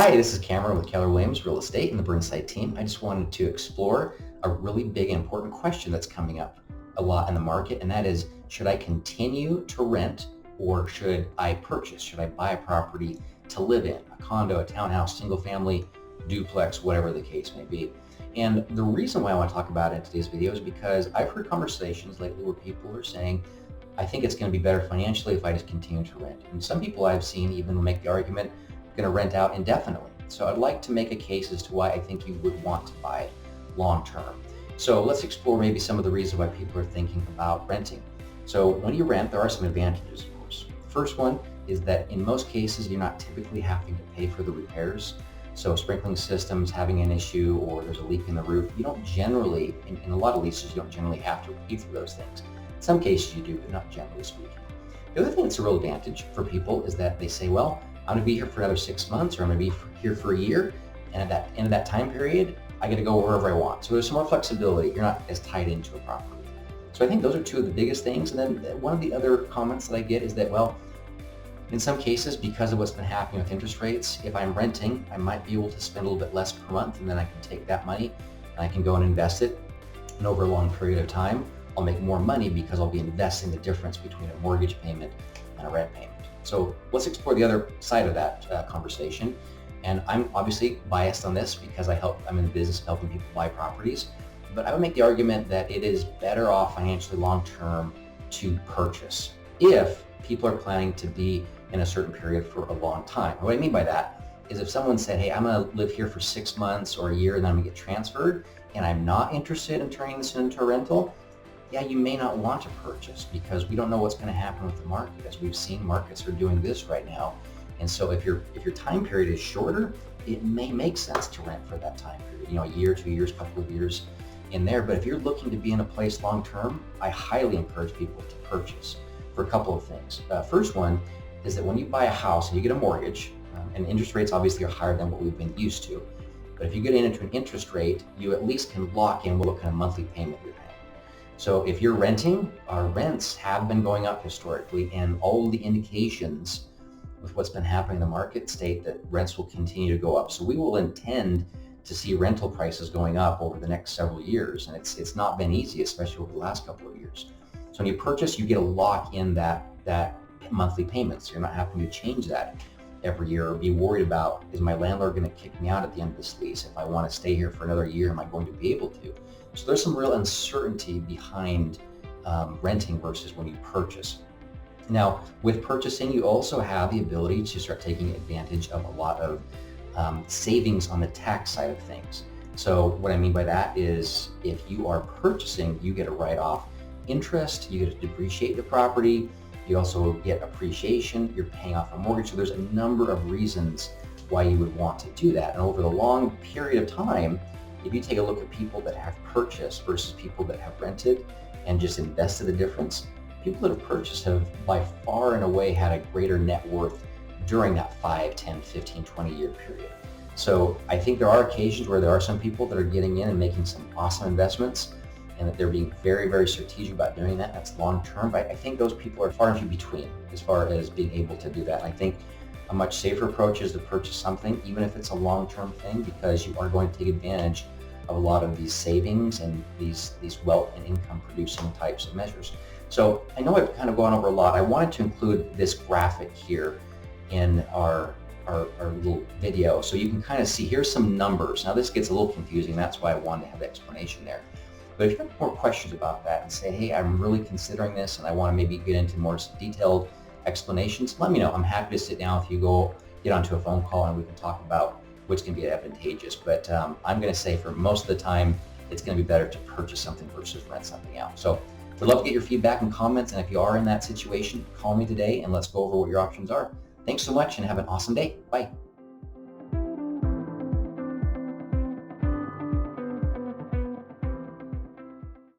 Hi, this is Cameron with Keller Real Estate and the Burnside Team. I just wanted to explore a really big and important question that's coming up a lot in the market, and that is, should I continue to rent or should I purchase? Should I buy a property to live in, a condo, a townhouse, single family, duplex, whatever the case may be? And the reason why I want to talk about it in today's video is because I've heard conversations lately where people are saying, I think it's going to be better financially if I just continue to rent. And some people I've seen even make the argument, going to rent out indefinitely. So I'd like to make a case as to why I think you would want to buy long term. So let's explore maybe some of the reasons why people are thinking about renting. So when you rent, there are some advantages, of course. The first one is that in most cases, you're not typically having to pay for the repairs. So sprinkling systems having an issue or there's a leak in the roof, you don't generally, in a lot of leases, you don't generally have to pay for those things. In some cases you do, but not generally speaking. The other thing that's a real advantage for people is that they say, well, I'm going to be here for another 6 months, or I'm going to be here for a year, and at that end of that time period, I get to go wherever I want. So there's some more flexibility. You're not as tied into a property. So I think those are two of the biggest things. And then one of the other comments that I get is that, well, in some cases, because of what's been happening with interest rates, if I'm renting, I might be able to spend a little bit less per month, and then I can take that money and I can go and invest it. And over a long period of time, I'll make more money because I'll be investing the difference between a mortgage payment and a rent payment. So let's explore the other side of that conversation. And I'm obviously biased on this because I'm in the business of helping people buy properties, but I would make the argument that it is better off financially long-term to purchase if people are planning to be in a certain period for a long time. What I mean by that is if someone said, hey, I'm going to live here for 6 months or a year and then I'm going to get transferred and I'm not interested in turning this into a rental, yeah, you may not want to purchase because we don't know what's going to happen with the market. As we've seen, markets are doing this right now. And so if your time period is shorter, it may make sense to rent for that time period, a year, 2 years, couple of years in there. But if you're looking to be in a place long term, I highly encourage people to purchase for a couple of things. First one is that when you buy a house and you get a mortgage, and interest rates obviously are higher than what we've been used to, but if you get into an interest rate, you at least can lock in what kind of monthly payment you're paying. So if you're renting, our rents have been going up historically, and all of the indications with what's been happening in the market state that rents will continue to go up. So we will intend to see rental prices going up over the next several years, and it's not been easy, especially over the last couple of years. So when you purchase, you get to lock in that monthly payment, so you're not having to change that every year or be worried about, is my landlord going to kick me out at the end of this lease? If I want to stay here for another year, am I going to be able to? So there's some real uncertainty behind renting versus when you purchase. Now, with purchasing, you also have the ability to start taking advantage of a lot of savings on the tax side of things. So what I mean by that is if you are purchasing, you get to write off interest, you get to depreciate the property, you also get appreciation, you're paying off a mortgage. So there's a number of reasons why you would want to do that. And over the long period of time, if you take a look at people that have purchased versus people that have rented and just invested the difference, people that have purchased have by far and away had a greater net worth during that 5, 10, 15, 20 year period. So I think there are occasions where there are some people that are getting in and making some awesome investments and that they're being very, very strategic about doing that. That's long term, but I think those people are far and few between as far as being able to do that. And I think a much safer approach is to purchase something, even if it's a long-term thing, because you are going to take advantage of a lot of these savings and these wealth and income producing types of measures. So I know I've kind of gone over a lot. I wanted to include this graphic here in our little video so you can kind of see, here's some numbers. Now this gets a little confusing. That's why I wanted to have the explanation there. But if you have more questions about that and say, hey, I'm really considering this and I want to maybe get into more detailed explanations, let me know. I'm happy to sit down with you, get onto a phone call, and we can talk about which can be advantageous. But I'm going to say for most of the time, it's going to be better to purchase something versus rent something out. So we'd love to get your feedback and comments. And if you are in that situation, call me today and let's go over what your options are. Thanks so much and have an awesome day. Bye.